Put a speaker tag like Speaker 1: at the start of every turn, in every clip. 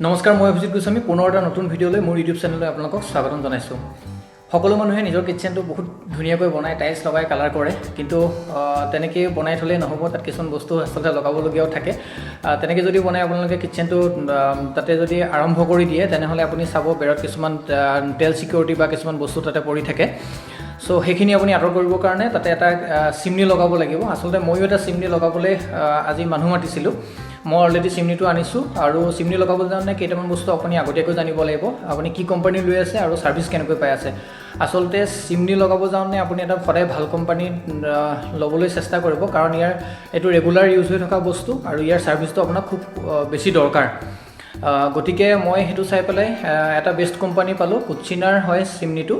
Speaker 1: নমস্কাৰ, মই অভিজিত গোস্বামী পুনৰ এটা নতুন ভিডিঅ'লৈ মোৰ ইউটিউব চেনেললৈ আপোনালোকক স্বাগতম জনাইছোঁ। সকলো মানুহে নিজৰ কিটচেনটো বহুত ধুনীয়াকৈ বনায়, টাইলছ লগাই কালাৰ কৰে, কিন্তু তেনেকৈ বনাই থ'লেই নহ'ব, তাত কিছুমান বস্তু আচলতে লগাবলগীয়াও থাকে। তেনেকৈ যদি বনাই আপোনালোকে কিটচেনটো তাতে যদি আৰম্ভ কৰি দিয়ে, তেনেহ'লে আপুনি চাব বেৰত কিছুমান তেল চিকিউৰিটি বা কিছুমান বস্তু তাতে পৰি থাকে। চ' সেইখিনি আপুনি আঁতৰ কৰিবৰ কাৰণে তাতে এটা চিমনি লগাব লাগিব। আচলতে ময়ো এটা চিমনি লগাবলৈ আজি মানুহ মাতিছিলোঁ। মই অলৰেডি চিমনিটো আনিছোঁ আৰু চিমনি লগাবলৈ যাওঁতে কেইটামান বস্তু আপুনি আগতীয়াকৈ জানিব লাগিব। আপুনি কি কোম্পানী লৈ আছে আৰু ছাৰ্ভিচ কেনেকৈ পাই আছে। আচলতে চিমনি লগাব যাওঁতে আপুনি এটা সদায় ভাল কোম্পানী ল'বলৈ চেষ্টা কৰিব, কাৰণ এইটো ৰেগুলাৰ ইউজ হৈ থকা বস্তু আৰু ইয়াৰ ছাৰ্ভিচটো আপোনাক খুব বেছি দৰকাৰ। গতিকে মই সেইটো চাই পেলাই এটা বেষ্ট কোম্পানী পালোঁ। কুটচিনাৰ হয় চিমনিটো।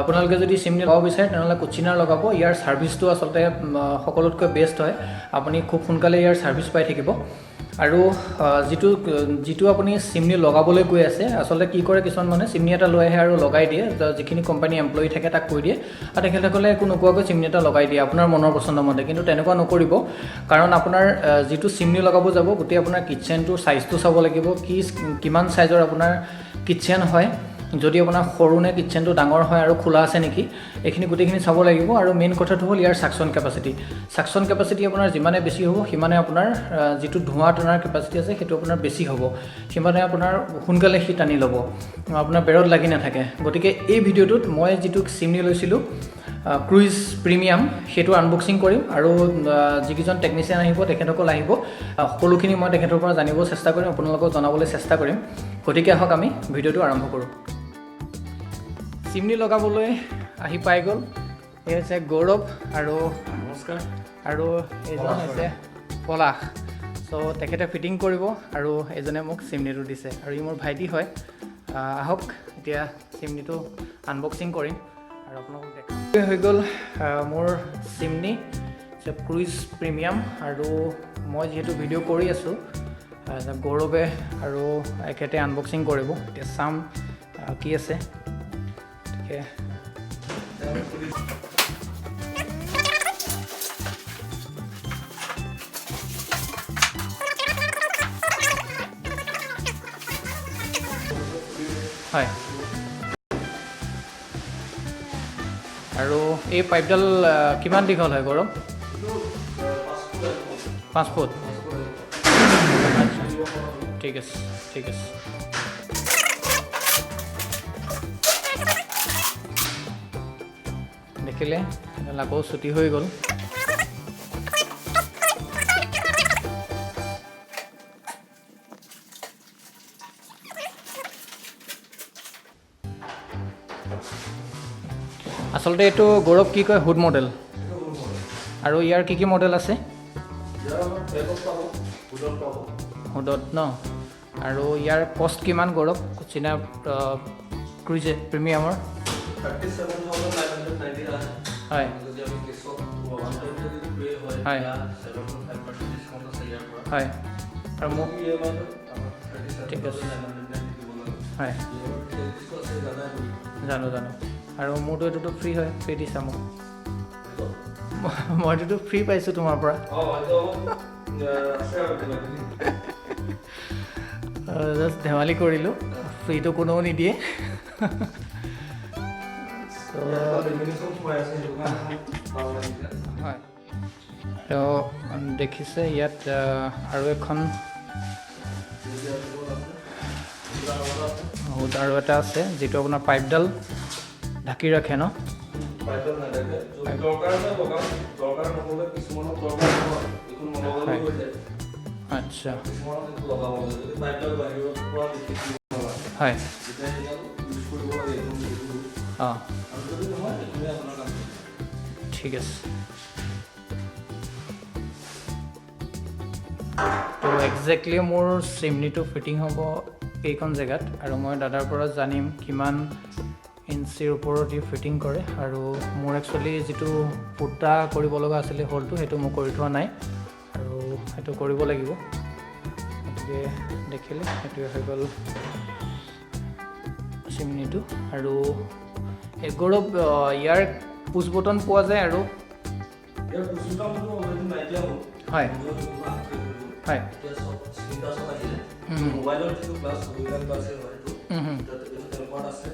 Speaker 1: আপোনালোকে যদি চিমনি লগাব বিচাৰে তেনেহ'লে কুটচিনাৰ লগাব। ইয়াৰ ছাৰ্ভিচটো আচলতে সকলোতকৈ বেষ্ট হয়। আপুনি খুব সোনকালে ইয়াৰ ছাৰ্ভিচ পাই থাকিব। আৰু যিটো আপুনি চিমনি লগাবলৈ গৈ আছে, আচলতে কি কৰে কিছুমান মানুহে চিমনি এটা লৈ আহে আৰু লগাই দিয়ে। যিখিনি কোম্পানী এমপ্লয়ী থাকে তাক কৈ দিয়ে আৰু তেখেতসকলে একো নোকোৱাকৈ চিমনি এটা লগাই দিয়ে আপোনাৰ মনৰ পচন্দ মতে। কিন্তু তেনেকুৱা নকৰিব, কাৰণ আপোনাৰ যিটো চিমনি লগাব যাব গোটেই আপোনাৰ কিটচেনটোৰ চাইজটো চাব লাগিব। কিমান চাইজৰ আপোনাৰ কিটচেন হয়, যদি আপোনাৰ সৰু নে কিটচেনটো ডাঙৰ হয় আৰু খোলা আছে নেকি, এইখিনি গোটেইখিনি চাব লাগিব। আৰু মেইন কথাটো হ'ল ইয়াৰ ছাকশ্যন কেপাচিটি। ছাকশ্যন কেপাচিটি আপোনাৰ যিমানে বেছি হ'ব, সিমানে আপোনাৰ যিটো ধোঁৱা টনাৰ কেপাচিটি আছে সেইটো আপোনাৰ বেছি হ'ব, সিমানে আপোনাৰ সোনকালে সি টানি ল'ব, আপোনাৰ বেৰত লাগি নাথাকে। গতিকে এই ভিডিঅ'টোত মই যিটো চিমনি লৈছিলোঁ ক্ৰুইজ প্ৰিমিয়াম, সেইটো আনবক্সিং কৰিম আৰু যিকেইজন টেকনিচিয়ান আহিব তেখেতসকল আহিব, সকলোখিনি মই তেখেতৰ পৰা জানিব চেষ্টা কৰিম, আপোনালোকক জনাবলৈ চেষ্টা কৰিম। গতিকে আহক আমি ভিডিঅ'টো আৰম্ভ কৰোঁ। চিমনি লগাবলৈ আহি পাই গ'ল। এই হৈছে গৌৰৱ আৰু নমস্কাৰ, আৰু এইজন হৈছে পলাশ। চ' তেখেতে ফিটিং কৰিব আৰু এজনে মোক চিমনিটো দিছে, আৰু ই মোৰ ভাইটি হয়। আহক এতিয়া চিমনিটো আনবক্সিং কৰিম আৰু আপোনালোকক দেখাম। হৈ গ'ল মোৰ চিমনি ক্ৰুইজ প্ৰিমিয়াম। আৰু মই যিহেতু ভিডিঅ' কৰি আছোঁ, গৌৰৱে আৰু এখেতে আনবক্সিং কৰিব। এতিয়া চাম কি আছে। হয়, আৰু এই পাইপডাল কিমান দীঘল হয় গৌৰৱ? 5 ফুট। ঠিক আছে, ঠিক আছে। দেখিলে আকৌ ছুটি হৈ গ'ল। আচলতে এইটো গৌৰৱ কি কয়, হুড মডেল। আৰু ইয়াৰ কি মডেল আছে? হুডত ন? আৰু ইয়াৰ কষ্ট কিমান গৌৰৱ কুটচিনা ক্ৰুইজ প্ৰিমিয়ামৰ? হয়, হয়, হয়। আৰু মোক ঠিক আছে, হয়, জানো। আৰু মোৰতো এইটোতো ফ্ৰী হয়, ফ্ৰী দিছা মোক। মইতো ফ্ৰী পাইছোঁ তোমাৰ পৰা। জাষ্ট ধেমালি কৰিলোঁ, ফ্ৰীটো কোনেও নিদিয়ে। হয়, তো দেখিছে ইয়াত আৰু এখন হুড আৰু এটা আছে, যিটো আপোনাৰ পাইপডাল ঢাকি ৰাখে ন? আচ্ছা, হয়, অঁ, ঠিক আছে। তো একজেক্টলি মোৰ চিমনিটো ফিটিং হ'ব এইখন জেগাত, আৰু মই দাদাৰ পৰা জানিম কিমান ইঞ্চিৰ ওপৰত ই ফিটিং কৰে। আৰু মোৰ একচুৱেলি যিটো ফুটা কৰিব লগা আছিলে হ'লটো, সেইটো মই কৰি থোৱা নাই আৰু সেইটো কৰিব লাগিব। গতিকে দেখিলে সেইটোৱে হৈ গ'ল চিমনিটো। আৰু গৌৰৱ ইয়াৰ পুছ বটন পোৱা যায় আৰু হয়, হয়,
Speaker 2: মোবাইলৰ যিটো গ্লাছ মোবাইল গ্লাছে হয় এইটো টেম্পাৰ্ড আছে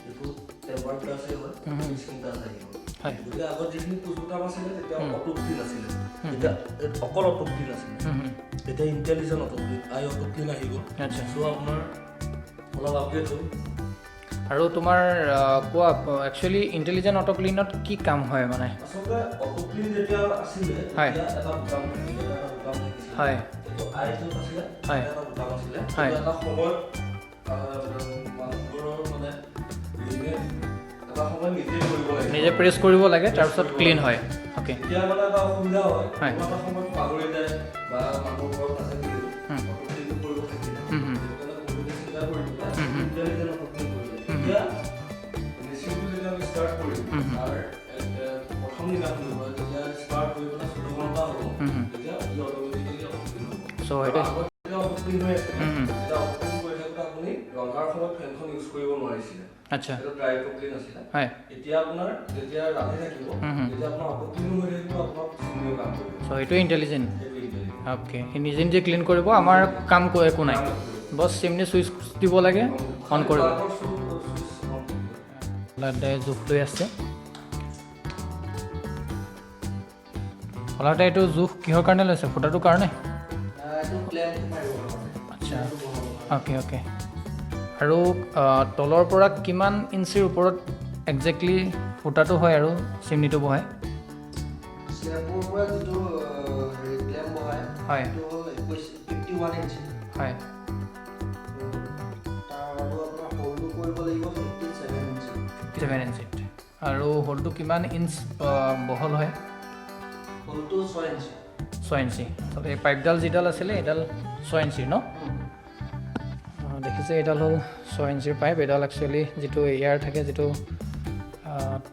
Speaker 2: এইটো টেম্পাৰ্ড গ্লাছে হয় স্ক্ৰীন টাচ আহিব গতিকে আগত যিখিনি পুছ বুটাম আছিলে তেতিয়া অটো ক্লিন আছিলে এতিয়া অকল অটো ক্লিন আছিলে এতিয়া intelligent auto clean auto clean আহি গ'ল চ' আপোনাৰ অলপ আপডেট হ'ল
Speaker 1: আৰু তোমাৰ কোৱা একচুৱেলি ইণ্টেলিজেণ্ট অটো ক্লিনত কি কাম হয় মানে
Speaker 2: আচলতে অটো ক্লিন যেতিয়া আছিলে তেতিয়া এটা বুটাম
Speaker 1: হয়
Speaker 2: আইটো আছিলে এটা বুটাম আছিলে এটা সময়ত মানুহবোৰৰ মানে
Speaker 1: নিজে প্ৰেছ কৰিব লাগে তাৰপিছত ক্লিন হয় অ'কে
Speaker 2: এতিয়া মানে এটা অসুবিধা হয় এটা সময়ত পাহৰি যায় বা মানুহৰ ঘৰত আছে কিন্তু কৰিব থাকিলে এতিয়া মেচিনটো যেতিয়া আমি ষ্টাৰ্ট কৰিম আৰু প্ৰথম দিনাখন যেতিয়া ষ্টাৰ্ট কৰি পেলাই 14 ঘণ্টা হ'ব তেতিয়া ই অট'মেটিকেলি
Speaker 1: চ' সেইটো
Speaker 2: অপক্লিন হৈ আছে এতিয়া অপক্লিন কৰি থাকোঁতে আপুনি ৰন্ধাৰ সময়ত ফেনখন ইউজ কৰিব নোৱাৰিছিলে
Speaker 1: আচ্ছা
Speaker 2: এইটো ড্ৰাই অপক্লিন আছিলে এতিয়া আপোনাৰ যেতিয়া ৰান্ধি থাকিব তেতিয়া আপোনাৰ অপক্লিন হৈ থাকিব আপোনাৰ চিমনিও কাম কৰিব
Speaker 1: চ' এইটো ইণ্টেলিজেণ্ট অ'কে সি নিজে নিজে ক্লিন কৰিব আমাৰ কাম একো নাই বছ চিমনি চুইচ দিব লাগে অন কৰিব জোখ লৈ আছে হলাতে এইটো জোখ কিহৰ কাৰণে লৈছে ফুটাটোৰ কাৰণে আচ্ছা অ'কে অ'কে আৰু তলৰ পৰা কিমান ইঞ্চিৰ ওপৰত একজেক্টলি ফুটাটো হয় আৰু চিমনিটো বহায় হয় হয় 57 ইঞ্চিত আৰু হ'লটো কিমান ইঞ্চ বহল হয় 6 ইঞ্চি এই পাইপডাল যিডাল আছিলে এইডাল 6 ইঞ্চিৰ ন দেখিছে এইডাল হ'ল 6 ইঞ্চিৰ পাইপ এইডাল একচুৱেলি যিটো এয়াৰ থাকে যিটো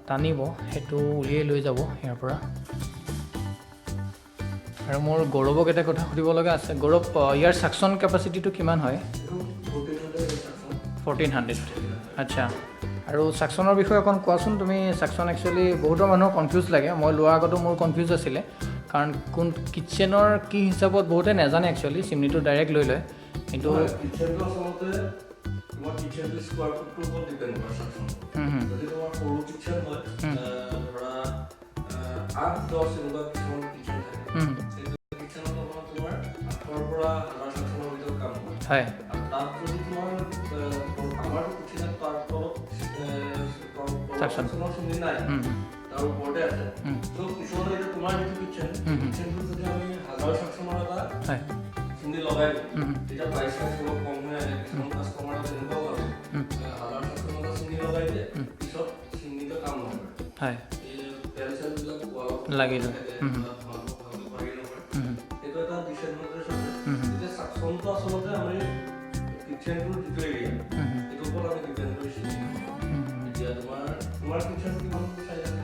Speaker 1: টানিব সেইটো উলিয়াই লৈ যাব ইয়াৰ পৰা আৰু মোৰ গৌৰৱক এটা কথা সুধিব লগা আছে গৌৰৱ ইয়াৰ ছাকশ্যন কেপাচিটিটো কিমান হয় 1400 আচ্ছা আৰু ছাকশ্যনৰ বিষয়ে অকণ কোৱাচোন তুমি ছাকশ্যন একচুৱেলি বহুতো মানুহৰ কনফিউজ লাগে মই লোৱাৰ আগতো মোৰ কনফিউজ আছিলে কাৰণ কোন কিটচেনৰ কি হিচাপত বহুতে নাজানে একচুৱেলি চিমনিটো ডাইৰেক্ট লৈ লয় কিন্তু
Speaker 2: কিটচেনটো আচলতে তোমাৰ কিটচেনটো স্কোৱাৰ ফুটটোৰ ওপৰত ডিপেণ্ড কৰে ছাকশ্যন যদি তোমাৰ সৰু কিটচেন হয় ধৰা 8-10 এনেকুৱা কিছুমান কিটচেন থাকে সেইটো কিটচেনত তোমাৰ 8ৰ পৰা 1000 ছাকশ্যনৰ ভিতৰত কাম হয় তাত যদি তোমাৰ আমাৰ কিটচেনত তাৰ তলত ছাকশ্যনৰ চিমনি নাই তাৰ ওপৰতে আছে ত' কিছুমান এতিয়া তোমাৰ যিটো কিটচেনটো যদি আমি 1000 ছাকশ্যনৰ এটা চিমনি লগাই দিওঁ তেতিয়া প্ৰাইচ অলপ কম হৈ আহে কিছুমান কাষ্টমাৰে তেনেকুৱাও ভাবে 1000 ছাকশ্যনৰ এটা চিমনি লগাই দিয়ে পিছত চিমনিটো কাম নকৰে
Speaker 1: হয়
Speaker 2: এই তেল চেলবিলাক
Speaker 1: লাগি যায়
Speaker 2: সেইটো এটা ডিচএডভান্টেজ আছে এতিয়া ছাকশ্যনটো আচলতে আমি কিটচেনটোৰ যিটো এৰিয়া এইটোৰ ওপৰত আমি ডিপেণ্ড কৰিছোঁ এতিয়া তোমাৰ কিটচেন কিমান চাইজ আছে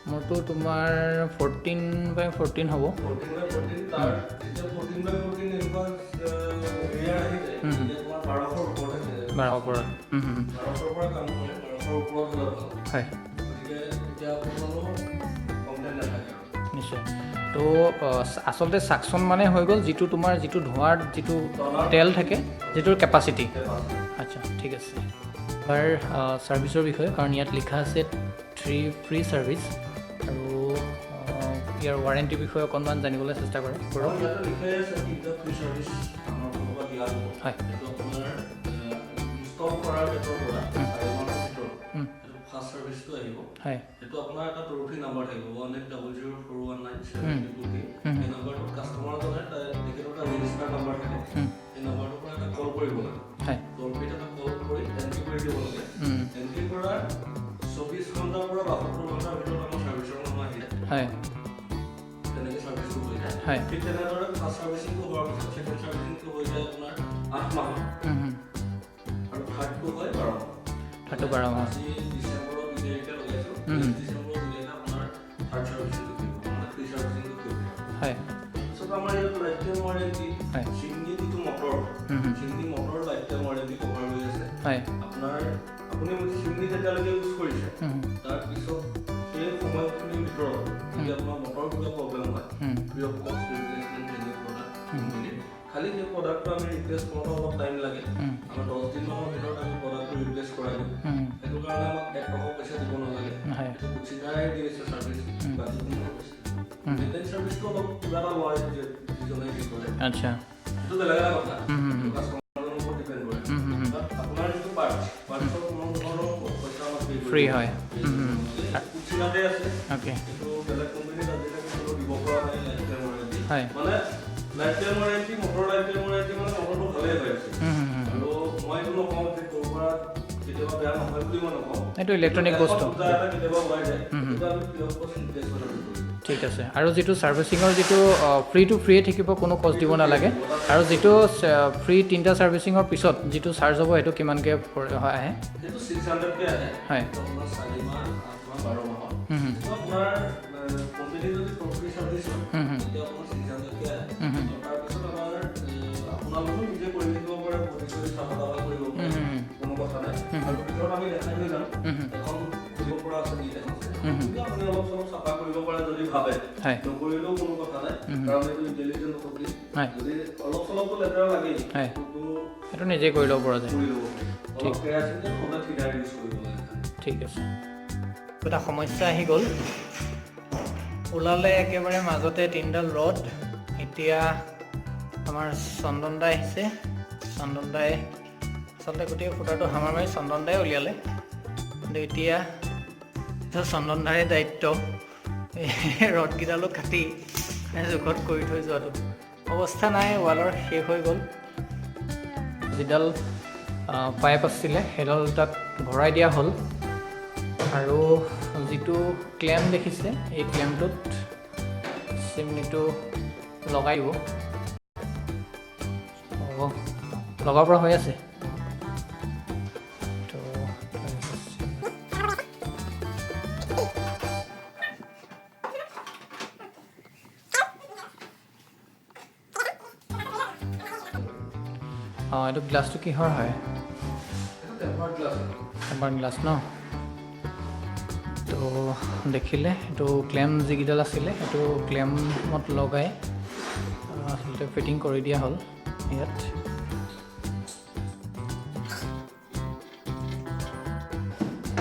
Speaker 1: মোৰতো তোমাৰ 14x14 হ'ব
Speaker 2: 14x14 তাৰ এতিয়া 14x14 এনেকুৱা এৰিয়া আহি যায় এতিয়া তোমাৰ 1200ৰ ওপৰত আছে
Speaker 1: 1200ৰ পৰা
Speaker 2: 1200ৰ পৰা কাম কৰে 1200ৰ ওপৰত হ'লে ভাল
Speaker 1: হয়
Speaker 2: গতিকে এতিয়া কোনো কমপ্লেইন নাথাকে
Speaker 1: নিশ্চয় তো আচলতে ছাকশ্যন মানে হৈ গ'ল যিটো তোমাৰ যিটো ধোঁৱাৰ যিটো তেল থাকে যিটোৰ কেপাচিটি আচ্ছা ঠিক আছে তাৰ ছাৰ্ভিচৰ বিষয়ে কাৰণ ইয়াত লিখা আছে 3 ফ্ৰী ছাৰ্ভিচ আৰু ইয়াৰ ৱাৰেণ্টিৰ বিষয়ে অকণমান জানিবলৈ চেষ্টা কৰে হয়
Speaker 2: ফাৰ্ষ্ট ছাৰ্ভিচটো আহিব
Speaker 1: হয়
Speaker 2: এইটো আপোনাৰ এটা টোল ফ্ৰী নাম্বাৰ থাকিব 1800419722 এই নাম্বাৰটোত কাষ্টমাৰজনে তেখেতৰ এটা ৰেজিষ্টাৰ নাম্বাৰ থাকে এই নাম্বাৰটোৰ পৰা এটা কল কৰিব লাগে
Speaker 1: হয়
Speaker 2: টোল ফ্ৰীত এটা কল কৰি এণ্ট্ৰি কৰি দিব লাগে এণ্ট্ৰি কৰাৰ 24 ঘণ্টাৰ পৰা 72 ঘণ্টাৰ ভিতৰত আমাৰ ছাৰ্ভিচৰ মানুহ আহি যায়
Speaker 1: হয়
Speaker 2: তেনেকৈ ছাৰ্ভিচটো হৈ যায়
Speaker 1: হয়
Speaker 2: ঠিক তেনেদৰে ফাৰ্ষ্ট ছাৰ্ভিচিংটো হোৱাৰ পিছত ছেকেণ্ড ছাৰ্ভিচিংটো হৈ যায় আপোনাৰ 8 মাহ আৰু থাৰ্ডটো হয় 12 মাহ
Speaker 1: থাৰ্ডটো 12 মাহ
Speaker 2: আজি ডিচেম্বৰৰ 2 তাৰিখে লগাইছোঁ ডিচেম্বৰৰ 2 তাৰিখে আপোনাৰ থাৰ্ড ছাৰ্ভিচিংটো কৰিব মানে ফ্ৰী ছাৰ্ভিচিংটো কৰিব
Speaker 1: হয়
Speaker 2: পিছত আমাৰ ইয়াত লাইফ টাইম ৱাৰেণ্টি চিমনি যিটো motor chimney motor life time warranty cover হৈ আছে
Speaker 1: হয়
Speaker 2: আপুনি চিমনি যেতিয়ালৈকে ইউজ কৰিছে তাৰপিছত সেই সময়খিনিৰ ভিতৰত যদি আপোনাৰ মটৰ কিবা প্ৰব্লেম হয় ফ্ৰী অফ কষ্ট ৰিপ্লেচমেণ্ট খালি সেই প্ৰডাক্টটো আমি ৰিপ্লেচ কৰোঁতে অলপ টাইম লাগে আমাৰ 10 দিনৰ ভিতৰত আমি প্ৰডাক্টটো ৰিপ্লেচ কৰাই দিওঁ সেইটো কাৰণে আমাক 1 টকা পইচা দিব নালাগে সেইটো কুচিনাই দিছে ছাৰ্ভিচ বাকী কোনো মেইনটেনেন্স ছাৰ্ভিচটো অলপ কিবা এটা লয় যিজনে কি কৰে
Speaker 1: আচ্ছা
Speaker 2: সেইটো বেলেগ এটা কথা কাষ্টমাৰৰ ওপৰত ডিপেণ্ড কৰে আপোনাৰ যিটো পাৰ্টছৰ কোনো ধৰণৰ পইচা আমাক
Speaker 1: ফ্ৰী হয়
Speaker 2: কুচিনাতে আছে
Speaker 1: অ'কে
Speaker 2: এইটো বেলেগ কোম্পানীত আজিলৈকে কোনো দিব পৰা নাই লাইফটাইম ৱাৰেণ্টি
Speaker 1: হয়
Speaker 2: মানে lifetime warranty motor lifetime warranty মানে মটৰটো ভালেই হৈ আছে আৰু মই এইটো নকওঁ যে ক'ৰ পৰা কেতিয়াবা বেয়া নহয় বুলি মই নকওঁ
Speaker 1: এইটো ইলেক্ট্ৰনিক বস্তু
Speaker 2: কেতিয়াবা ওলাই যায় কিন্তু আমি পিয়ৰ কষ্ট ৰিপ্লেচ কৰিব লাগিব
Speaker 1: ঠিক আছে আৰু যিটো ছাৰ্ভিচিঙৰ যিটো ফ্ৰী টু ফ্ৰীয়ে থাকিব কোনো কষ্ট দিব নালাগে আৰু যিটো ফ্ৰী 3টা ছাৰ্ভিচিঙৰ পিছত যিটো চাৰ্জ হ'ব সেইটো কিমানকৈ আহে
Speaker 2: সেইটো 600 কে আহে
Speaker 1: হয়
Speaker 2: আপোনাৰ 4 মাহ 8 মাহ 12 মাহত আপোনাৰ কোম্পানী যদি প্ৰফিট ছাৰ্ভিচ হয় তেতিয়া আপোনাৰ 600 কে আহে তাৰপিছত আমাৰ আপোনালোকে নিজে কৰি দিব পাৰে কৰি চাফা কৰিব পাৰে কোনো কথা নাই আৰু ভিতৰত আমি দেখাই লৈ যাম এখন খুলিব পৰা আছে নি দেখা আপুনি অলপ চলপ চাফা কৰিব পাৰে যদি ভাবে নকৰিলেও কোনো কথা নাই কাৰণ এইটো ইণ্টেলিজেন্ট নকৰি যদি অলপ চলপটো লেতেৰা লাগেই
Speaker 1: সেইটো নিজে কৰি ল'ব পৰা যায়
Speaker 2: ঠিক কেৰাচিন সদায় ফিডাৰ ইউজ কৰিব লাগে
Speaker 1: ঠিক আছে এটা সমস্যা আহি গ'ল ওলালে একেবাৰে মাজতে 3ডাল ৰড এতিয়া আমাৰ চন্দন দাই আহিছে চন্দন দাই আচলতে গোটেই ফুটাটো হামাৰ মাৰি চন্দন দাই উলিয়ালে কিন্তু এতিয়া চন্দন দাৰে দায়িত্ব ৰডকেইডালো কাটি জোখত কৰি থৈ যোৱাটো অৱস্থা নাই ৱালৰ শেষ হৈ গ'ল যিডাল পাইপ আছিলে সেইডাল তাত ভৰাই দিয়া হ'ল আৰু যিটো ক্লেম দেখিছে এই ক্লেমটোত চিমনিটো লগাই দিব লগাব পৰা হৈ আছে এইটো গ্লাছটো কিহৰ হয় টেম্পাৰ্ড গ্লাছ ন তো দেখিলে এইটো ক্লেম যিকেইডাল আছিলে সেইটো ক্লেমত লগাই আচলতে ফিটিং কৰি দিয়া হ'ল ইয়াত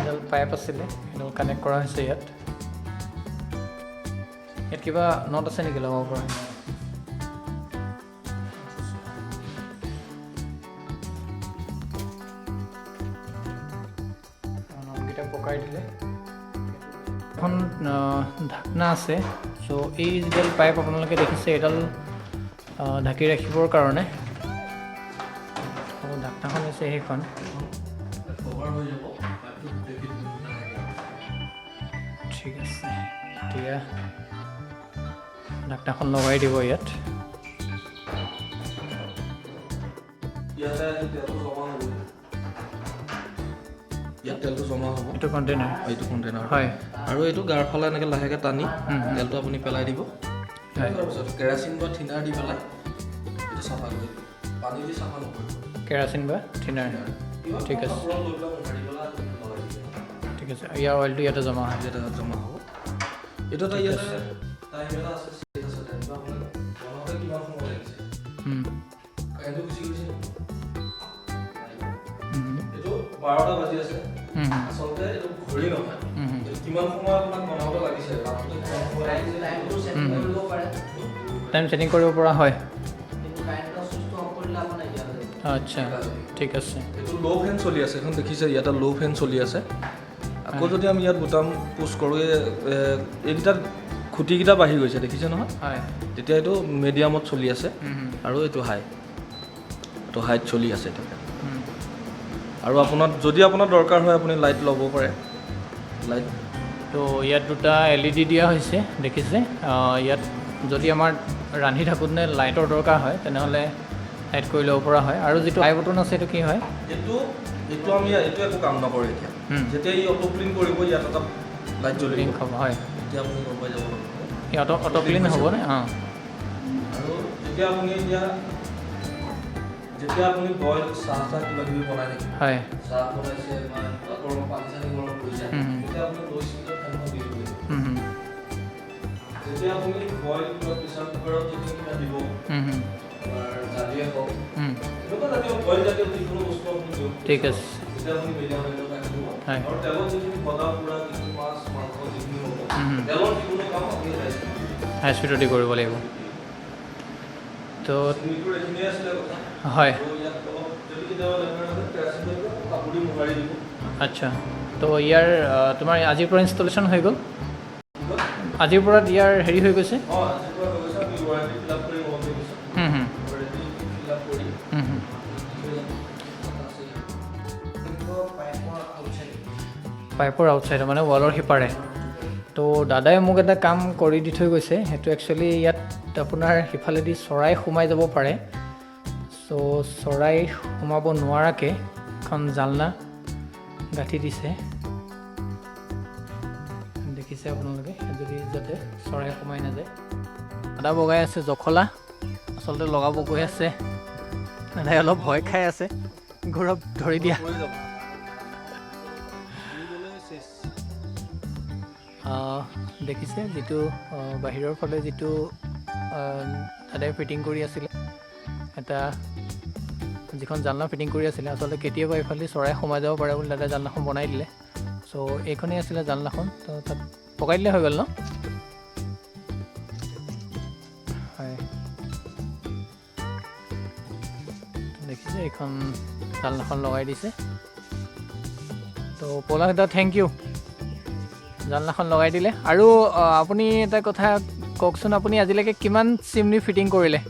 Speaker 1: এডাল পাইপ আছিলে সেইডাল কানেক্ট কৰা হৈছে ইয়াত কিবা নট আছে নেকি লগাব পৰা পকাই দিলে এখন ঢাকনা আছে চ' এই যিডাল পাইপ আপোনালোকে দেখিছে এইডাল ঢাকি ৰাখিবৰ কাৰণে ঢাকনাখন হৈছে সেইখন ঠিক আছে এতিয়া ঢাকনাখন লগাই দিব ইয়াত
Speaker 2: ইয়াত তেলটো জমা হ'ব
Speaker 1: এইটো কণ্টেইনাৰ হয়
Speaker 2: আৰু এইটো গাৰ ফালে এনেকৈ লাহেকৈ টানি তেলটো আপুনি পেলাই দিব তাৰপিছত কেৰাচিন বা থিনাৰ দি পেলাই এইটো চাফা কৰি দিব পানী দি চাফা নকৰিব
Speaker 1: কেৰাচিন বা থিনাৰ ঠিক আছে ঠিক আছে ইয়াৰ অইলটো ইয়াতে জমা হয়
Speaker 2: ইয়াতে জমা হ'ব এইটো এটা ইয়াতে টাইম এটা আছে কিমান সময় লাগিছে কাৰেণ্টটো গুচি গৈছে এইটো 12টা বাজি আছে আচলতে এইটো ঘড়ী নহয় এইটো কিমান সময় আপোনাক বনাব লাগিছে
Speaker 1: টাইম ছেটিং কৰিব পৰা হয় আচ্ছা ঠিক আছে
Speaker 2: এইটো ল' ফেন চলি আছে এখন দেখিছে ইয়াতে ল' ফেন চলি আছে আকৌ যদি আমি ইয়াত বুটাম পুছ কৰোঁ এইকেইটাত খুঁটিকেইটা বাঢ়ি গৈছে দেখিছে নহয়
Speaker 1: হয়
Speaker 2: তেতিয়া এইটো মিডিয়ামত চলি আছে আৰু এইটো হাইট চলি আছে এতিয়া আৰু যদি আপোনাৰ দৰকাৰ হয় আপুনি লাইট ল'ব পাৰে লাইট
Speaker 1: তো ইয়াত দুটা LED দিয়া হৈছে দেখিছে ইয়াত যদি আমাৰ ৰান্ধি থাকোঁতে লাইটৰ দৰকাৰ হয় তেনেহ'লে লাইট কৰি ল'ব পৰা হয় আৰু যিটো আই বটন আছে এইটো কি হয়
Speaker 2: এইটো আমি এইটো একো কাম নকৰে এতিয়া যেতিয়া ই অটো ক্লিন কৰিব ইয়াত এটা লাইট জ্বলিব
Speaker 1: হ'ব হয়
Speaker 2: এতিয়া আপুনি গম পাই যাব
Speaker 1: এই অটো ক্লিন হ'বনে
Speaker 2: আৰু যেতিয়া আপুনি বইল চাহ কিবা কিবি বনাই থাকে
Speaker 1: হয়
Speaker 2: চাহ বনাইছে গৰম পানী চানী গৰম কৰিছে তেতিয়া আপুনি ল' স্পীডত ফেনখন দি দিব যেতিয়া আপুনি বইল প্ৰেছাৰ কুকাৰত যদি কিবা দিব আপোনাৰ জালিয়ে হওক
Speaker 1: হুম,
Speaker 2: এনেকুৱা জাতীয় বইল জাতীয় যিকোনো বস্তু আপুনি দিয়ক
Speaker 1: ঠিক আছে
Speaker 2: তেতিয়া আপুনি মিডিয়াম ৰেটত ৰাখিব
Speaker 1: হয়।
Speaker 2: আৰু তেলত যিখিনি বগা পুৰা যিখিনি মাছ মাংস যিখিনি হ'ব
Speaker 1: হুম।
Speaker 2: তেলৰ যিকোনো কাম আপুনি
Speaker 1: হাই স্পীডতে কৰিব লাগিব তো
Speaker 2: চিমিটোৰ এইখিনিয়ে আছিলে কথা
Speaker 1: হয়
Speaker 2: আৰু ইয়াত অলপ যদি কেতিয়াবা লেবেৰা হয় কেৰাচিন তেল কাপোৰ দি মোহাৰি দিব
Speaker 1: আচ্ছা তো ইয়াৰ তোমাৰ আজিৰ পৰা ইনষ্টলেশ্যন হৈ গ'ল আজিৰ পৰা ইয়াৰ হেৰি হৈ গৈছে
Speaker 2: অঁ আজিৰ পৰা হৈ গৈছে আমি ৱাৰেণ্টি ফিল আপ কৰি ল'ব পাৰিছোঁ
Speaker 1: হুম হুম
Speaker 2: ৱাৰেণ্টি ফিল আপ কৰি
Speaker 1: হুম হুম পাইপৰ আউটছাইডৰ মানে ৱালৰ সিপাৰে তো দাদাই মোক এটা কাম কৰি দি থৈ গৈছে সেইটো একচুৱেলি ইয়াত আপোনাৰ সিফালেদি চৰাই সোমাই যাব পাৰে চ' চৰাই সোমাব নোৱাৰাকৈ এখন জালনা গাঁঠি দিছে দেখিছে আপোনালোকে যদি যাতে চৰাই সোমাই নাযায় দাদা বগাই আছে জখলা আচলতে লগাব গৈ আছে দাদাই অলপ ভয় খাই আছে গৌৰৱ ধৰি দিয়া দেখিছে যিটো বাহিৰৰ ফালে যিটো দাদাই ফিটিং কৰি আছিলে এটা যিখন জালনা ফিটিং কৰি আছিলে আচলতে কেতিয়াবা এইফালে চৰাই সোমাই যাব পাৰে বুলি দাদাই জালনাখন বনাই দিলে চ' এইখনেই আছিলে জালনাখন তো তাত পকাই দিলে হৈ গ'ল ন হয় দেখিছে এইখন জালনাখন লগাই দিছে তো পলাশ দা থেংক ইউ জালনাখন লগাই দিলে আৰু আপুনি এটা কথা কওকচোন আপুনি আজিলৈকে কিমান চিমনি ফিটিং কৰিলে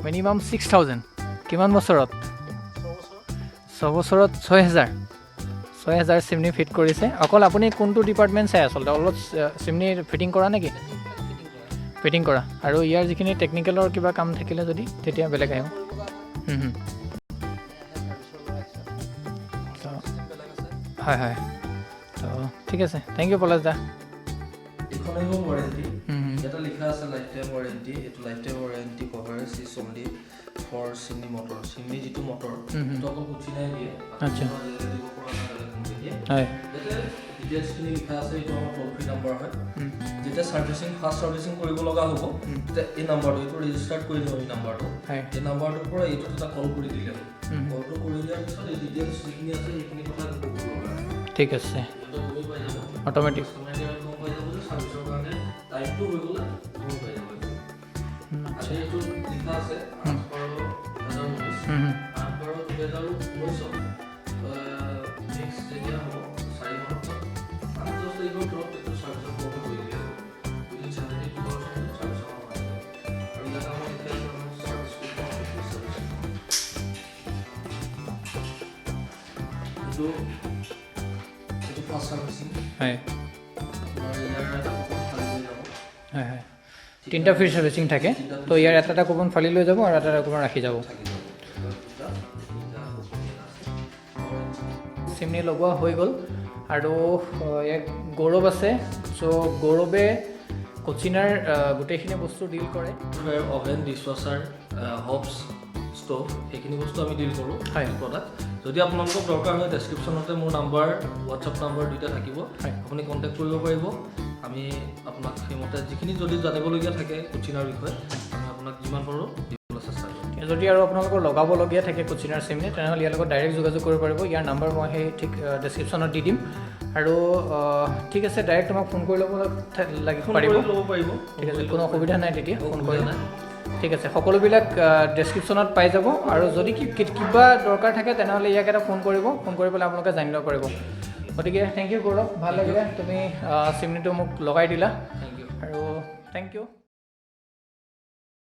Speaker 1: মিনিমাম 6,000 কিমান বছৰত 6 বছৰত 6,000 চিমনি ফিট কৰিছে অকল আপুনি কোনটো ডিপাৰ্টমেণ্ট চাই আচলতে অলপ চিমনি ফিটিং কৰা নেকি ফিটিং কৰা আৰু ইয়াৰ যিখিনি টেকনিকেলৰ কিবা কাম থাকিলে যদি তেতিয়া বেলেগ আহিব হয় হয় তো ঠিক আছে থেংক ইউ পলাশ দা
Speaker 2: এইখন আহিব ৱাৰেণ্টি এটা লিখা আছে লাইফ টাইম ৱাৰেণ্টি এইটো lifetime warranty coverage is only for chimney motor chimney যিটো মটৰ সেইটো অকল উঠিনাই দিয়ে
Speaker 1: আচ্ছা
Speaker 2: দিব পৰা দিয়ে
Speaker 1: হয়
Speaker 2: যাতে ডিটেইলছখিনি লিখা আছে এইটো আমাৰ টোল ফ্ৰী নাম্বাৰ হয় যেতিয়া ফাৰ্ষ্ট ছাৰ্ভিচিং কৰিব লগা হ'ব তেতিয়া এই নাম্বাৰটো এইটো ৰেজিষ্টাৰ্ড কৰি দিওঁ এই নাম্বাৰটো এই নাম্বাৰটোৰ পৰা এইটোত এটা কল কৰি দিলে হ'ল কলটো কৰি দিয়াৰ পিছত এই ডিটেইলছ যিখিনি আছে সেইখিনি কথা ক'ব লগা
Speaker 1: ঠিক আছে অট'মেটিক
Speaker 2: ছাৰ্ভিচৰ কাৰণে টাইমটো হৈ গ'লে গম পাই যাব আজি এইটো লিখা আছে 8/2019 নেক্সট যেতিয়া হ'ব 4 মাহৰ পাছত 8-10 তাৰিখৰ ভিতৰত এইটো ছাৰ্ভিচৰ কৰিব কৰি দিয়া হ'ব উইদিন 72 আৱাৰ্ছ ছাৰ্ভিচৰ আৰু ইয়াত আমাৰ এতিয়া ছাৰ্ভিচ এইটো ফাৰ্ষ্ট ছাৰ্ভিচিং
Speaker 1: হয়
Speaker 2: আপোনাৰ ইয়াৰ
Speaker 1: হয় হয় তিনিটা ফ্ৰী ছাৰ্ভিচিং থাকে তো ইয়াৰ এটা কুপন ফালি লৈ যাব আৰু এটা কুপন ৰাখি যাব চিমনি লগোৱা হৈ গ'ল আৰু ইয়াত গৌৰৱ আছে চ' গৌৰৱে কোচিনাৰ গোটেইখিনি বস্তু ডিল কৰে
Speaker 2: অভেন ডিছৱাশ্বাৰ হবছ ষ্ট'ভ সেইখিনি বস্তু আমি ডিল কৰোঁ
Speaker 1: হয়
Speaker 2: প্ৰডাক্ট যদি আপোনালোকক দৰকাৰ হয় ডেছক্ৰিপশ্যনতে মোৰ নাম্বাৰ হোৱাটছআপ নাম্বাৰ দুইটা থাকিব আপুনি কণ্টেক্ট কৰিব পাৰিব আমি আপোনাক সেইমতে যিখিনি যদি জানিবলগীয়া থাকে কোচিনাৰ বিষয়ে আমি আপোনাক যিমান পাৰোঁ দিবলৈ চেষ্টা কৰিম
Speaker 1: যদি আৰু আপোনালোকৰ লগাবলগীয়া থাকে কোচিনাৰ চিমনি তেনেহ'লে ইয়াৰ লগত ডাইৰেক্ট যোগাযোগ কৰিব পাৰিব ইয়াৰ নাম্বাৰ মই সেই ঠিক ডেছক্ৰিপশ্যনত দি দিম আৰু ঠিক আছে ডাইৰেক্ট তোমাক ফোন কৰি ল'ব পাৰিব ঠিক আছে কোনো অসুবিধা নাই তেতিয়া ফোন কৰিলে ঠিক আছে সকলোবিলাক ডেছক্ৰিপশ্যনত পাই যাব আৰু যদি কিবা দৰকাৰ থাকে তেনেহ'লে ইয়াক এটা ফোন কৰিব ফোন কৰি পেলাই আপোনালোকে জানি ল'ব পাৰিব গতিকে থেংক ইউ গৌৰৱ ভাল লাগিলে তুমি চিমনিটো মোক লগাই দিলা
Speaker 2: থেংক ইউ
Speaker 1: আৰু থেংক ইউ